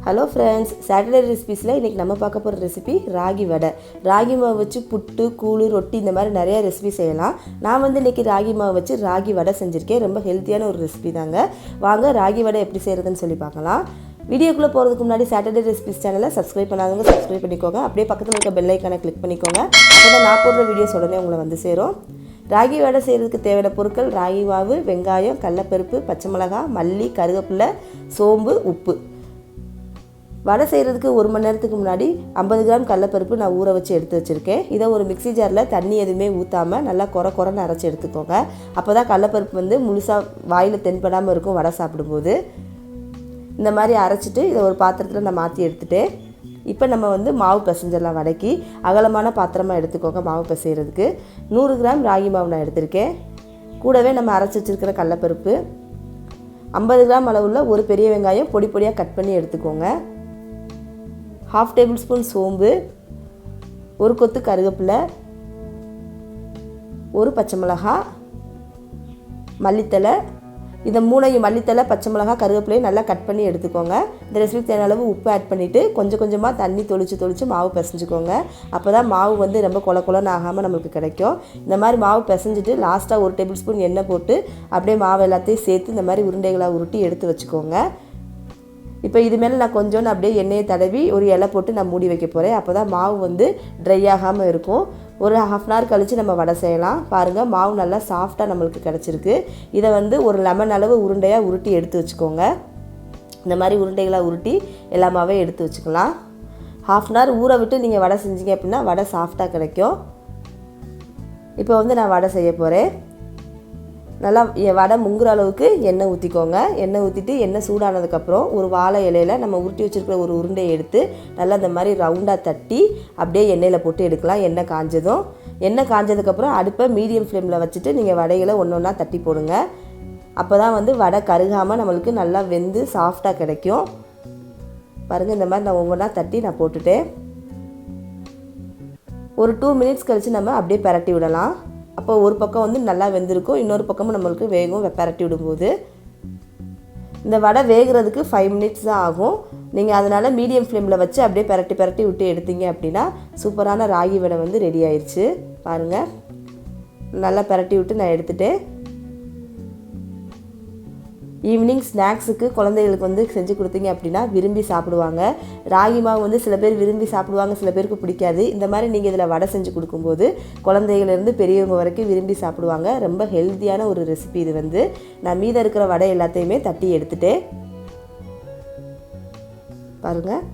Hello friends, Saturday ரெசிபீஸில் இன்றைக்கி நம்ம பார்க்க போகிற ரெசிபி ராகி வடை. ராகி மாவு வச்சு புட்டு, கூழ், ரொட்டி இந்த மாதிரி நிறைய ரெசிபி செய்யலாம். நான் வந்து இன்றைக்கி ராகி மாவு வச்சு ராகி வடை செஞ்சுருக்கேன். ரொம்ப ஹெல்த்தியான ஒரு ரெசிபி தாங்க. வாங்க ராகி வடை எப்படி செய்கிறதுன்னு சொல்லி பார்க்கலாம். வீடியோக்குள்ளே போகிறதுக்கு முன்னாடி சாட்டர்டே ரெசிபிஸ் சேனலை சப்ஸ்கிரைப் பண்ணாதவங்க சப்ஸ்கிரைப் பண்ணிக்கோங்க. அப்படியே பக்கத்தில் இருக்க பெல் ஐக்கானை கிளிக் பண்ணிக்கோங்க. அப்போ தான் நான் போடுற வீடியோஸ் உடனே உங்களை வந்து சேரும். ராகி வடை செய்கிறதுக்கு தேவையான பொருட்கள்: ராகி மாவு, வெங்காயம், கடலைப்பருப்பு, பச்சை மிளகாய், மல்லி, கருவேப்பிலை, சோம்பு, உப்பு. வடை செய்கிறதுக்கு 1 மணி நேரத்துக்கு முன்னாடி 50 கிராம் கடலைப்பருப்பு நான் ஊற வச்சு எடுத்து வச்சுருக்கேன். இதை ஒரு மிக்ஸி ஜாரில் தண்ணி எதுவுமே ஊற்றாமல் நல்லா குறைன்னு அரைச்சி எடுத்துக்கோங்க. அப்போ தான் கடலைப்பருப்பு வந்து முழுசாக வாயில் தென்படாமல் இருக்கும் வடை சாப்பிடும்போது. இந்த மாதிரி அரைச்சிட்டு இதை ஒரு பாத்திரத்தில் நான் மாற்றி எடுத்துகிட்டேன். இப்போ நம்ம வந்து மாவு பிசைஞ்சிடலாம். வடைக்கு அகலமான பாத்திரமாக எடுத்துக்கோங்க. மாவு பிசைகிறதுக்கு 100 கிராம் ராகி மாவு நான் எடுத்திருக்கேன். கூடவே நம்ம அரைச்சி வச்சுருக்கிற கடலைப்பருப்பு, 50 கிராம் அளவுள்ள ஒரு பெரிய வெங்காயம் பொடி பொடியாக கட் பண்ணி எடுத்துக்கோங்க. 1/2 டேபிள் ஸ்பூன் சோம்பு, ஒரு கொத்து கருவேப்பிலை, ஒரு பச்சை மிளகாய், மல்லித்தலை. இதை மூணையும் மல்லித்தலை, பச்சை மிளகாய், கருவேப்பிலையும் நல்லா கட் பண்ணி எடுத்துக்கோங்க. இந்த ரெசிபிக்கு தேவையான அளவு உப்பு ஆட் பண்ணிவிட்டு கொஞ்சம் கொஞ்சமாக தண்ணி தொளிச்சு மாவு பிசைஞ்சுக்கோங்க. அப்போ தான் மாவு வந்து ரொம்ப கொலன்னு ஆகாமல் நம்மளுக்கு கிடைக்கும். இந்த மாதிரி மாவு பிசைஞ்சிட்டு லாஸ்ட்டாக 1 டேபிள் ஸ்பூன் எண்ணெய் போட்டு அப்படியே மாவு எல்லாத்தையும் சேர்த்து இந்த மாதிரி உருண்டைகளாக உருட்டி எடுத்து வச்சுக்கோங்க. இப்போ இது மேலே நான் கொஞ்சோன்னு அப்படியே எண்ணெயை தடவி ஒரு இலை போட்டு நான் மூடி வைக்க போகிறேன். அப்போ தான் மாவு வந்து ட்ரை ஆகாமல் இருக்கும். ஒரு 1/2 அன் ஹவர் கழித்து நம்ம வடை செய்யலாம். பாருங்கள், மாவு நல்லா சாஃப்டாக நம்மளுக்கு கிடச்சிருக்கு. இதை வந்து ஒரு லெமன் அளவு உருண்டையாக உருட்டி எடுத்து வச்சுக்கோங்க. இந்த மாதிரி உருண்டைகளாக உருட்டி எல்லா மாவே எடுத்து வச்சுக்கலாம். 1/2 அன் ஹவர் ஊற விட்டு நீங்கள் வடை செஞ்சீங்க அப்படின்னா வடை சாஃப்டாக கிடைக்கும். இப்போ வந்து நான் வடை செய்ய போகிறேன். நல்லா வடை முங்குற அளவுக்கு எண்ணெய் ஊற்றிக்கோங்க. எண்ணெய் ஊற்றிட்டு எண்ணெய் சூடானதுக்கப்புறம் ஒரு வாழை இலையில் நம்ம உருட்டி வச்சுருக்கிற ஒரு உருண்டையை எடுத்து நல்லா இந்த மாதிரி ரவுண்டாக தட்டி அப்படியே எண்ணெயில் போட்டு எடுக்கலாம். எண்ணெய் காஞ்சதும், எண்ணெய் காஞ்சதுக்கப்புறம் அடுப்பை மீடியம் ஃப்ளேமில் வச்சுட்டு நீங்கள் வடைகளை ஒன்று ஒன்றா தட்டி போடுங்க. அப்போ தான் வந்து வடை கருகாமல் நம்மளுக்கு நல்லா வெந்து சாஃப்டாக கிடைக்கும். பாருங்கள், இந்த மாதிரி நான் ஒவ்வொன்றா தட்டி நான் போட்டுட்டேன். ஒரு 2 மினிட்ஸ் கழித்து நம்ம அப்படியே பரட்டி விடலாம். அப்போ ஒரு பக்கம் வந்து நல்லா வெந்திருக்கும், இன்னொரு பக்கமும் நம்மளுக்கு வேகும். பரட்டி விடும்போது இந்த வடை வேகிறதுக்கு 5 மினிட்ஸ் தான் ஆகும். நீங்கள் அதனால் மீடியம் ஃப்ளேமில் வச்சு அப்படியே பரட்டி விட்டு எடுத்தீங்க அப்படின்னா சூப்பரான ராகி வடை வந்து ரெடி ஆயிடுச்சு. பாருங்கள், நல்லா பரட்டி விட்டு நான் எடுத்துகிட்டேன். ஈவினிங் ஸ்நாக்ஸுக்கு குழந்தைகளுக்கு வந்து செஞ்சு கொடுத்தீங்க அப்படின்னா விரும்பி சாப்பிடுவாங்க. ராகி மாவு வந்து சில பேர் விரும்பி சாப்பிடுவாங்க, சில பேருக்கு பிடிக்காது. இந்த மாதிரி நீங்கள் இதில் வடை செஞ்சு கொடுக்கும்போது குழந்தைகள்லேருந்து பெரியவங்க வரைக்கும் விரும்பி சாப்பிடுவாங்க. ரொம்ப ஹெல்த்தியான ஒரு ரெசிபி இது வந்து. நான் மீதம் இருக்கிற வடை எல்லாத்தையுமே தட்டி எடுத்துட்டேன். பாருங்கள்,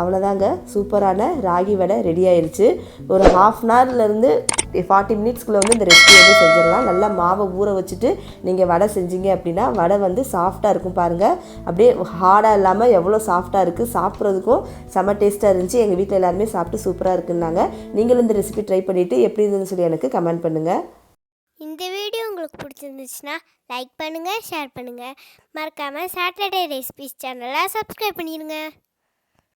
அவ்வளோதாங்க, சூப்பரான ராகி வடை ரெடி ஆயிடுச்சு. ஒரு 1/2 அன் ஹவர்லேருந்து 40 மினிட்ஸ்க்குள்ளே வந்து இந்த ரெசிபி வந்து செஞ்சிடலாம். நல்லா மாவை ஊற வச்சுட்டு நீங்கள் வடை செஞ்சீங்க அப்படின்னா வடை வந்து சாஃப்டாக இருக்கும். பாருங்கள், அப்படியே ஹார்டாக இல்லாமல் எவ்வளோ சாஃப்டாக இருக்குது. சாப்பிட்றதுக்கும் செம்ம டேஸ்ட்டாக இருந்துச்சு. எங்கள் வீட்டில் எல்லாருமே சாப்பிட்டு சூப்பராக இருக்குன்னாங்க. நீங்களும் இந்த ரெசிபி ட்ரை பண்ணிவிட்டு எப்படி இருந்ததுன்னு சொல்லி எனக்கு கமெண்ட் பண்ணுங்கள். இந்த வீடியோ உங்களுக்கு பிடிச்சிருந்துச்சுன்னா லைக் பண்ணுங்கள், ஷேர் பண்ணுங்கள். மறக்காமல் சாட்டர்டே ரெசிபிஸ் சேனலை சப்ஸ்கிரைப் பண்ணிடுங்க.